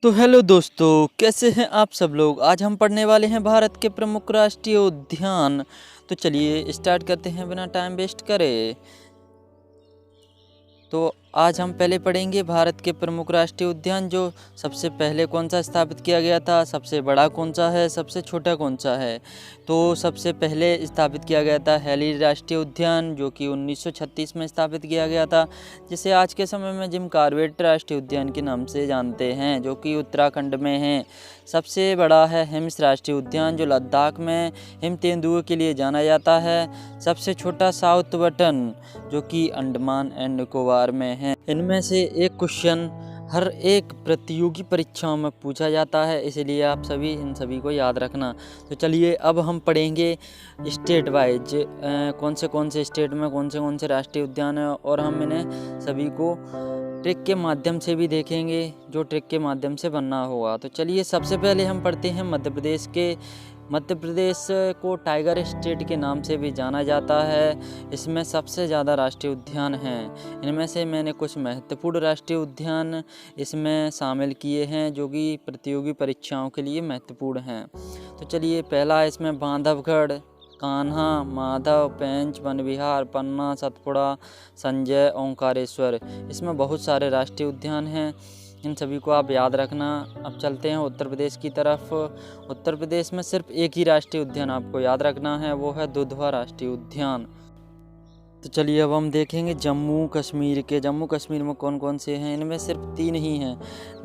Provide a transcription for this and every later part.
तो हेलो दोस्तों, कैसे हैं आप सब लोग। आज हम पढ़ने वाले हैं भारत के प्रमुख राष्ट्रीय उद्यान। तो चलिए स्टार्ट करते हैं बिना टाइम वेस्ट करे। तो आज हम पहले पढ़ेंगे भारत के प्रमुख राष्ट्रीय उद्यान। जो सबसे पहले कौन सा स्थापित किया गया था, सबसे बड़ा कौन सा है, सबसे छोटा कौन सा है। तो सबसे पहले स्थापित किया गया था हैली राष्ट्रीय उद्यान, जो कि 1936 में स्थापित किया गया था, जिसे आज के समय में जिम कॉर्बेट राष्ट्रीय उद्यान के नाम से जानते हैं, जो कि उत्तराखंड में है। सबसे बड़ा है हिम्स राष्ट्रीय उद्यान, जो लद्दाख में हिम तेंदुओं के लिए जाना जाता है। सबसे छोटा साउथ बटन, जो कि अंडमान एंड निकोबार में है। इनमें से एक क्वेश्चन हर एक प्रतियोगी परीक्षाओं में पूछा जाता है, इसलिए आप सभी इन सभी को याद रखना। तो चलिए अब हम पढ़ेंगे स्टेट वाइज कौन से स्टेट में कौन से राष्ट्रीय उद्यान है, और हम इन्हें सभी को ट्रिक के माध्यम से भी देखेंगे, जो ट्रिक के माध्यम से बनना होगा। तो चलिए सबसे पहले हम पढ़ते हैं मध्य प्रदेश के। मध्य प्रदेश को टाइगर स्टेट के नाम से भी जाना जाता है। इसमें सबसे ज़्यादा राष्ट्रीय उद्यान हैं। इनमें से मैंने कुछ महत्वपूर्ण राष्ट्रीय उद्यान इसमें शामिल किए हैं, जो कि प्रतियोगी परीक्षाओं के लिए महत्वपूर्ण हैं। तो चलिए पहला इसमें बांधवगढ़, कान्हा, माधव, पेंच, वन विहार, पन्ना, सतपुड़ा, संजय, ओंकारेश्वर। इसमें बहुत सारे राष्ट्रीय उद्यान हैं, इन सभी को आप याद रखना। अब चलते हैं उत्तर प्रदेश की तरफ। उत्तर प्रदेश में सिर्फ एक ही राष्ट्रीय उद्यान आपको याद रखना है, वो है दुधवा राष्ट्रीय उद्यान। तो चलिए अब हम देखेंगे जम्मू कश्मीर के। जम्मू कश्मीर में कौन कौन से हैं। इनमें सिर्फ 3 ही हैं।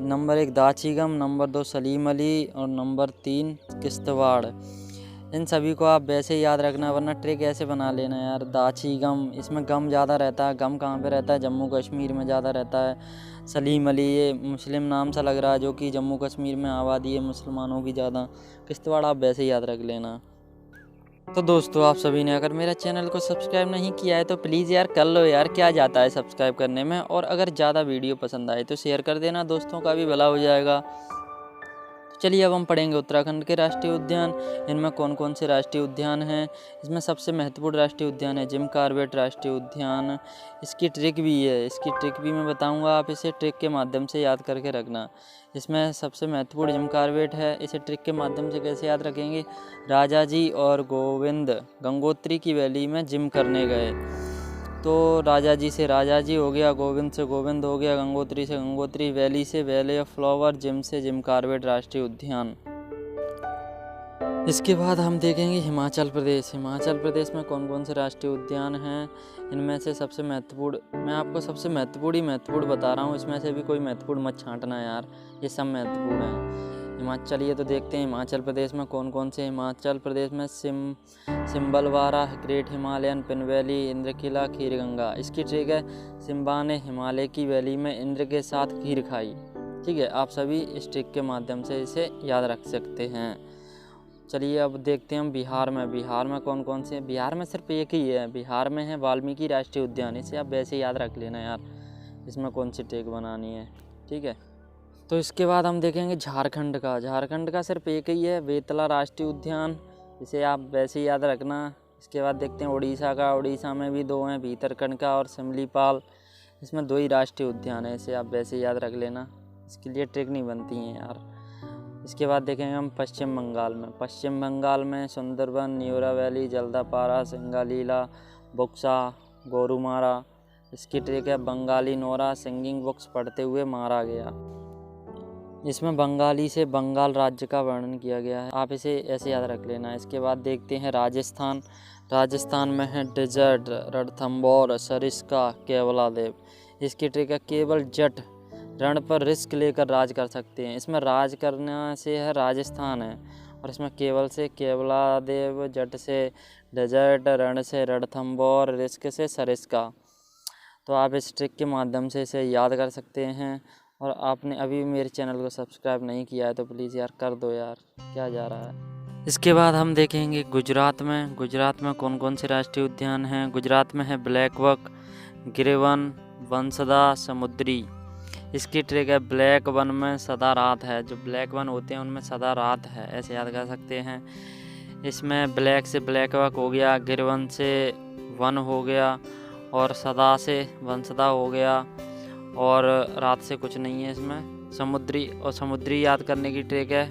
नंबर 1 दाचिगम, नंबर 2 सलीम अली, और नंबर 3 किश्तवाड़। इन सभी को आप वैसे ही याद रखना, वरना ट्रिक ऐसे बना लेना यार। दाचिगम, इसमें गम ज़्यादा रहता है। गम कहाँ पे रहता है? जम्मू कश्मीर में ज़्यादा रहता है। सलीम अली, ये मुस्लिम नाम सा लग रहा है, जो कि जम्मू कश्मीर में आबादी है मुसलमानों की ज़्यादा। किश्तवाड़ आप वैसे ही याद रख लेना। तो दोस्तों, आप सभी ने अगर मेरा चैनल को सब्सक्राइब नहीं किया है तो प्लीज़ यार कर लो यार, क्या जाता है सब्सक्राइब करने में। और अगर ज़्यादा वीडियो पसंद आए तो शेयर कर देना, दोस्तों का भी भला हो जाएगा। चलिए अब हम पढ़ेंगे उत्तराखंड के राष्ट्रीय उद्यान। इनमें कौन कौन से राष्ट्रीय उद्यान हैं। इसमें सबसे महत्वपूर्ण राष्ट्रीय उद्यान है जिम कॉर्बेट राष्ट्रीय उद्यान। इसकी ट्रिक भी है, इसकी ट्रिक भी मैं बताऊंगा, आप इसे ट्रिक के माध्यम से याद करके रखना। इसमें सबसे महत्वपूर्ण जिम कॉर्बेट है। इसे ट्रिक के माध्यम से कैसे याद रखेंगे? राजा जी और गोविंद गंगोत्री की वैली में जिम करने गए, तो राजा जी से राजा जी हो गया, गोविंद से गोविंद हो गया, गंगोत्री से गंगोत्री, वैली से वैली ऑफ फ्लावर, जिम से जिम कॉर्बेट राष्ट्रीय उद्यान। इसके बाद हम देखेंगे हिमाचल प्रदेश। हिमाचल प्रदेश में कौन कौन से राष्ट्रीय उद्यान हैं। इनमें से सबसे महत्वपूर्ण, मैं आपको सबसे महत्वपूर्ण बता रहा हूँ, इसमें से भी कोई महत्वपूर्ण मत छांटना यार, ये सब महत्वपूर्ण है। चलिए तो देखते हैं हिमाचल प्रदेश में कौन कौन से। हिमाचल प्रदेश में सिम्बलवारा, ग्रेट हिमालयन पिन वैली, इंद्रकिला, खीर गंगा। इसकी ट्रिक है, सिम्बा ने हिमालय की वैली में इंद्र के साथ खीर खाई। ठीक है, आप सभी इस ट्रिक के माध्यम से इसे याद रख सकते हैं। चलिए अब देखते हैं हम बिहार में। बिहार में कौन कौन से हैं। बिहार में सिर्फ एक ही है, बिहार में है वाल्मीकि राष्ट्रीय उद्यान। इसे आप वैसे याद रख लेना यार, इसमें कौन सी ट्रिक बनानी है। ठीक है, तो इसके बाद हम देखेंगे झारखंड का। झारखंड का सिर्फ एक ही है, बेतला राष्ट्रीय उद्यान। इसे आप वैसे ही याद रखना। इसके बाद देखते हैं उड़ीसा का। उड़ीसा में भी 2 हैं, भीतरकनिका और सिमलीपाल। इसमें 2 ही राष्ट्रीय उद्यान है, इसे आप वैसे ही याद रख लेना, इसके लिए ट्रिक नहीं बनती हैं यार। इसके बाद देखेंगे हम पश्चिम बंगाल में। पश्चिम बंगाल में सुंदरबन, न्यूरा वैली, जल्दापारा, सिंगालीला, बुक्सा, गोरुमारा। इसकी ट्रिक है, बंगाली नोरा सिंगिंग बुक्स पढ़ते हुए मारा गया। इसमें बंगाली से बंगाल राज्य का वर्णन किया गया है, आप इसे ऐसे याद रख लेना। इसके बाद देखते हैं राजस्थान। राजस्थान में है डेजर्ट, रणथंभौर, सरिस्का, केवलादेव। इसकी ट्रिक है, केवल जट रण पर रिस्क लेकर राज कर सकते हैं। इसमें राज करने से है राजस्थान है, और इसमें केवल से केवलादेव, जट से डेजर्ट, रण से रणथंभौर, रिस्क से सरिस्का। तो आप इस ट्रिक के माध्यम से इसे याद कर सकते हैं। और आपने अभी मेरे चैनल को सब्सक्राइब नहीं किया है तो प्लीज़ यार कर दो यार, क्या जा रहा है। इसके बाद हम देखेंगे गुजरात में। गुजरात में कौन कौन से राष्ट्रीय उद्यान हैं। गुजरात में है ब्लैक बक, गिरवन, वंसदा, समुद्री। इसकी ट्रिक है, ब्लैक वन में सदा रात है। जो ब्लैक वन होते हैं उनमें सदा रात है, ऐसे याद कर सकते हैं। इसमें ब्लैक से ब्लैक बक हो गया, गिरवन से वन हो गया, और सदा से वंसदा हो गया, और रात से कुछ नहीं है इसमें। समुद्री, और समुद्री याद करने की ट्रिक है,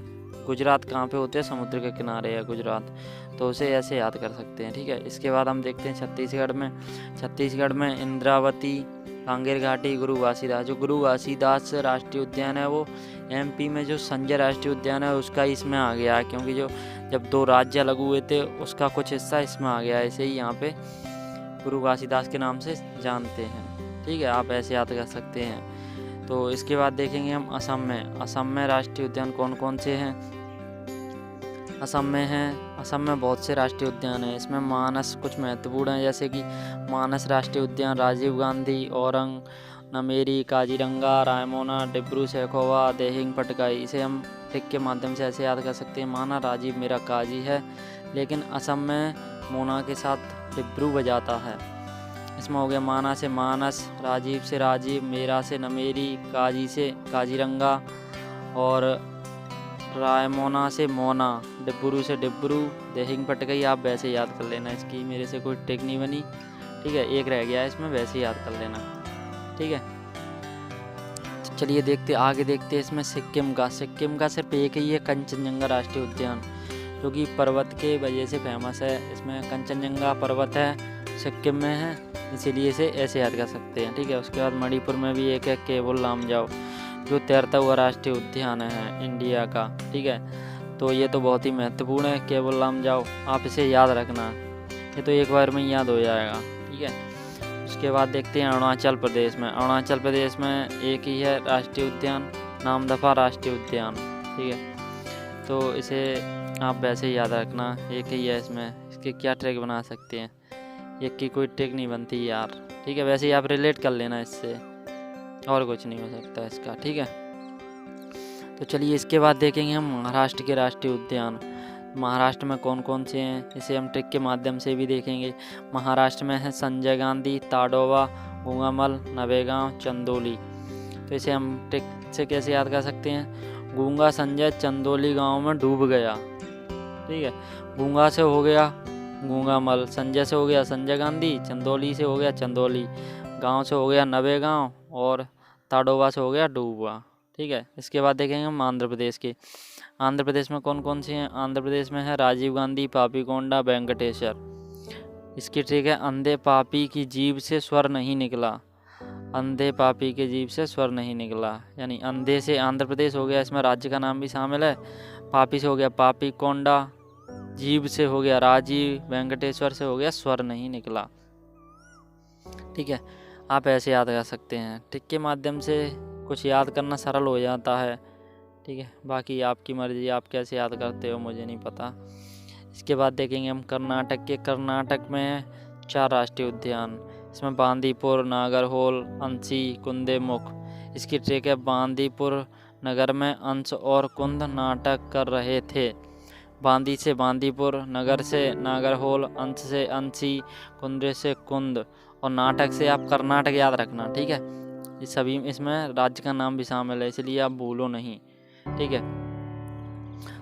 गुजरात कहाँ पे होते हैं, समुद्र के किनारे है गुजरात, तो उसे ऐसे याद कर सकते हैं, ठीक है। इसके बाद हम देखते हैं छत्तीसगढ़ में इंद्रावती, कांगेर घाटी, गुरु घासीदास। जो गुरु घासीदास राष्ट्रीय उद्यान है वो एमपी में जो संजय राष्ट्रीय उद्यान है उसका इसमें आ गया है, क्योंकि जो जब 2 राज्य अलग हुए थे उसका कुछ हिस्सा इसमें आ गया है, ऐसे ही यहाँ पे गुरु घासीदास के नाम से जानते हैं, ठीक है। आप ऐसे याद कर सकते हैं। तो इसके बाद देखेंगे हम असम में राष्ट्रीय उद्यान कौन कौन से हैं। असम में बहुत से राष्ट्रीय उद्यान हैं। इसमें मानस कुछ महत्वपूर्ण हैं, जैसे कि मानस राष्ट्रीय उद्यान, राजीव गांधी, औरंग, नमेरी, काजीरंगा, रायमोना, डिब्रू सैखोवा, देहिंग पटकाई। इसे हम ट्रिक के माध्यम से ऐसे याद कर सकते हैं, माना राजीव मेरा काजी है, लेकिन असम में मोना के साथ डिब्रू बजाता है। इसमें हो गया माना से मानस, राजीव से राजीव, मेरा से नमेरी, काजी से काजीरंगा, और रायमोना से मोना, डिब्रू से डिब्रू, देहिंग पटकई। आप वैसे याद कर लेना, इसकी मेरे से कोई ट्रिक नहीं बनी, ठीक है। एक रह गया है इसमें, वैसे याद कर लेना, ठीक है। तो चलिए आगे देखते हैं इसमें सिक्किम का सिर्फ एक ही है, कंचनजंगा राष्ट्रीय उद्यान, जो कि पर्वत के वजह से फेमस है। इसमें कंचनजंगा पर्वत है, सिक्किम में है, इसीलिए इसे ऐसे याद कर सकते हैं, ठीक है। उसके बाद मणिपुर में भी एक है, केवल लामजाओ, जो तैरता हुआ राष्ट्रीय उद्यान है इंडिया का, ठीक है। तो ये तो बहुत ही महत्वपूर्ण है, केवल लामजाओ, आप इसे याद रखना, ये तो एक बार में याद हो जाएगा, ठीक है। उसके बाद देखते हैं अरुणाचल प्रदेश में एक ही है राष्ट्रीय उद्यान, नामदफा राष्ट्रीय उद्यान, ठीक है। तो इसे आप वैसे ही याद रखना, एक ही है इसमें, इसके क्या ट्रिक बना सकते हैं, एक की कोई ट्रिक नहीं बनती यार, ठीक है। वैसे ही आप रिलेट कर लेना इससे, और कुछ नहीं हो सकता इसका, ठीक है। तो चलिए इसके बाद देखेंगे हम महाराष्ट्र के राष्ट्रीय उद्यान। महाराष्ट्र में कौन कौन से हैं, इसे हम ट्रिक के माध्यम से भी देखेंगे। महाराष्ट्र में है संजय गांधी, ताडोबा, गूंगामल, नवेगांव, चंदोली। तो इसे हम ट्रिक से कैसे याद कर सकते हैं, गूंगा संजय चंदोली गांव में डूब गया, ठीक है। गूंगा से हो गया गूंगामल, संजय से हो गया संजय गांधी, चंदोली से हो गया चंदोली, गांव से हो गया नवेगांव, और ताडोबा से हो गया डूबा, ठीक है। इसके बाद देखेंगे हम आंध्र प्रदेश में कौन कौन से हैं। आंध्र प्रदेश में है राजीव गांधी, पापीकोंडा, वेंकटेश्वर। इसकी ट्रिक है, अंधे पापी की जीभ से स्वर नहीं निकला, अंधे पापी के जीभ से स्वर नहीं निकला, यानी अंधे से आंध्र प्रदेश हो गया, इसमें राज्य का नाम भी शामिल है। पापी से हो गया पापीकोंडा, जीभ से हो गया राजीव, वेंकटेश्वर से हो गया स्वर नहीं निकला, ठीक है। आप ऐसे याद कर सकते हैं, ट्रिक के माध्यम से कुछ याद करना सरल हो जाता है, ठीक है। बाकी आपकी मर्जी, आप कैसे याद करते हो मुझे नहीं पता। इसके बाद देखेंगे हम कर्नाटक में 4 राष्ट्रीय उद्यान, इसमें बांदीपुर, नागरहोल, अंशी, कुंदेमुख। इसकी ट्रिक है, बांदीपुर नगर में अंश और कुंद नाटक कर रहे थे। बांदी से बांदीपुर, नगर से नागरहोल, अंश से अंशी, कुंदे से कुंद, और नाटक से आप कर्नाटक याद रखना, ठीक है। ये सभी इसमें राज्य का नाम भी शामिल है, इसलिए आप भूलो नहीं, ठीक है।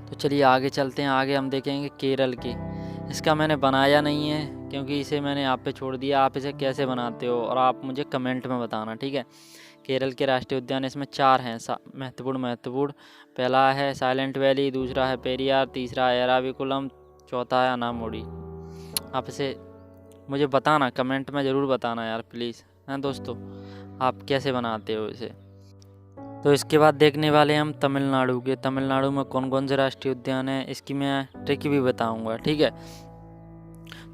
तो चलिए आगे चलते हैं, आगे हम देखेंगे केरल की। इसका मैंने बनाया नहीं है, क्योंकि इसे मैंने आप पे छोड़ दिया, आप इसे कैसे बनाते हो और आप मुझे कमेंट में बताना, ठीक है। केरल के राष्ट्रीय उद्यान इसमें 4 हैं महत्वपूर्ण। पहला है साइलेंट वैली, दूसरा है पेरियार, तीसरा है एराविकुलम, चौथा है अनामुडी। आप इसे मुझे बताना, कमेंट में ज़रूर बताना यार प्लीज़, हैं दोस्तों, आप कैसे बनाते हो इसे। तो इसके बाद देखने वाले हम तमिलनाडु में कौन कौन से राष्ट्रीय उद्यान हैं, इसकी मैं ट्रिक भी बताऊंगा, ठीक है।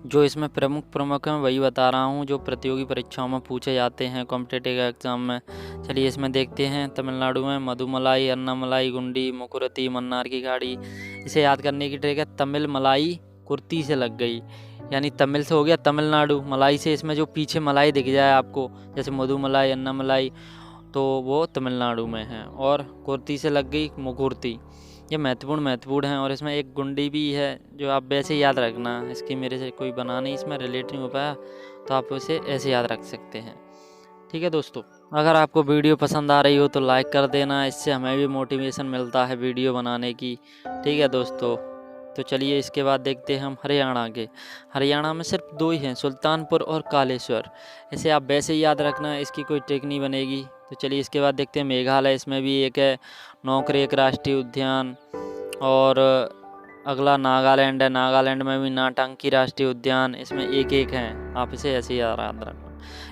जो इसमें प्रमुख हैं वही बता रहा हूँ, जो प्रतियोगी परीक्षाओं में पूछे जाते हैं कॉम्पिटिटिव एग्जाम में। चलिए इसमें देखते हैं, तमिलनाडु में मधुमलाई, अन्नामलाई, गुंडी, मुकुरती, मन्नार की खाड़ी। इसे याद करने की ट्रिक है, तमिल मलाई कुर्ती से लग गई, यानी तमिल से हो गया तमिलनाडु, मलाई से इसमें जो पीछे मलाई दिख जाए आपको, जैसे मधुमलाई, अन्नामलाई, तो वो तमिलनाडु में है, और कुर्ती से लग गई मुकुर्ती। ये महत्वपूर्ण हैं, और इसमें एक गुंडी भी है, जो आप वैसे याद रखना, इसकी मेरे से कोई बना नहीं, इसमें रिलेट नहीं हो पाया, तो आप इसे ऐसे याद रख सकते हैं, ठीक है दोस्तों। अगर आपको वीडियो पसंद आ रही हो तो लाइक कर देना, इससे हमें भी मोटिवेशन मिलता है वीडियो बनाने की, ठीक है दोस्तों। तो चलिए इसके बाद देखते हैं हम हरियाणा में सिर्फ 2 ही हैं, सुल्तानपुर और कालेश्वर। इसे आप वैसे ही याद रखना, इसकी कोई ट्रिक नहीं बनेगी, तो चलिए इसके बाद देखते हैं मेघालय, इसमें भी एक है नोकरेक राष्ट्रीय उद्यान। और अगला नागालैंड है, नागालैंड में भी नाटांकी राष्ट्रीय उद्यान, इसमें एक एक हैं, आप इसे ऐसे ही याद रखना।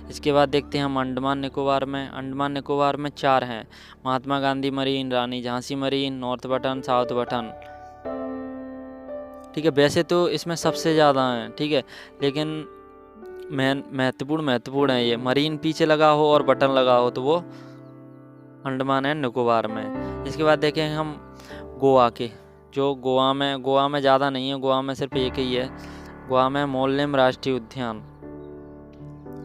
इसके बाद देखते हैं हम अंडमान निकोबार में, अंडमान निकोबार में 4 हैं, Mahatma Gandhi marine, Rani Jhansi marine, North Button, South Button. ठीक है, वैसे तो इसमें सबसे ज़्यादा हैं, ठीक है, लेकिन महत्वपूर्ण है ये। मरीन पीछे लगा हो और बटन लगा हो तो वो अंडमान एंड निकोबार में। इसके बाद देखें हम गोवा के, जो गोवा में ज़्यादा नहीं है, गोवा में सिर्फ एक ही है, गोवा में मोल्लेम राष्ट्रीय उद्यान।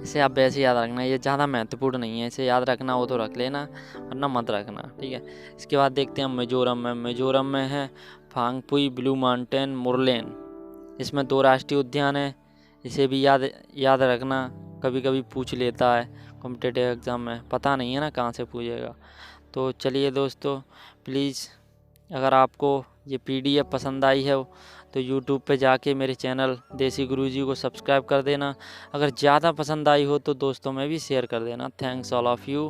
इसे आप वैसे याद रखना, ये ज़्यादा महत्वपूर्ण नहीं है, इसे याद रखना हो तो रख लेना वरना मत रखना, ठीक है। इसके बाद देखते हैं मिजोरम में, मिजोरम में है फांगपुई, ब्लू माउंटेन, मुरलेन, इसमें 2 राष्ट्रीय उद्यान है। इसे भी याद रखना, कभी कभी पूछ लेता है कॉम्पिटिटिव एग्ज़ाम में, पता नहीं है ना कहाँ से पूछेगा। तो चलिए दोस्तों, प्लीज़ अगर आपको ये PDF पसंद आई है तो YouTube पे जाके मेरे चैनल देसी गुरुजी को सब्सक्राइब कर देना। अगर ज़्यादा पसंद आई हो तो दोस्तों में भी शेयर कर देना। Thanks all of you.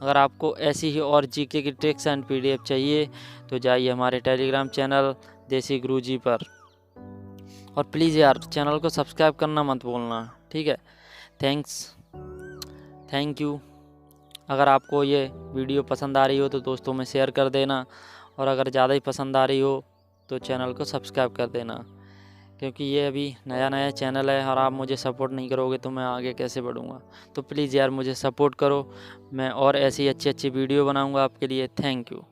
अगर आपको ऐसी ही और GK की ट्रिक्स एंड PDF चाहिए तो जाइए हमारे टेलीग्राम चैनल देसी गुरुजी पर, और प्लीज़ यार चैनल को सब्सक्राइब करना मत भूलना, ठीक है। Thank you. अगर आपको ये वीडियो पसंद आ रही हो तो दोस्तों में शेयर कर देना, और अगर ज़्यादा ही पसंद आ रही हो तो चैनल को सब्सक्राइब कर देना, क्योंकि ये अभी नया चैनल है और आप मुझे सपोर्ट नहीं करोगे तो मैं आगे कैसे बढ़ूँगा। तो प्लीज़ यार मुझे सपोर्ट करो, मैं और ऐसी अच्छी वीडियो बनाऊँगा आपके लिए। Thank you.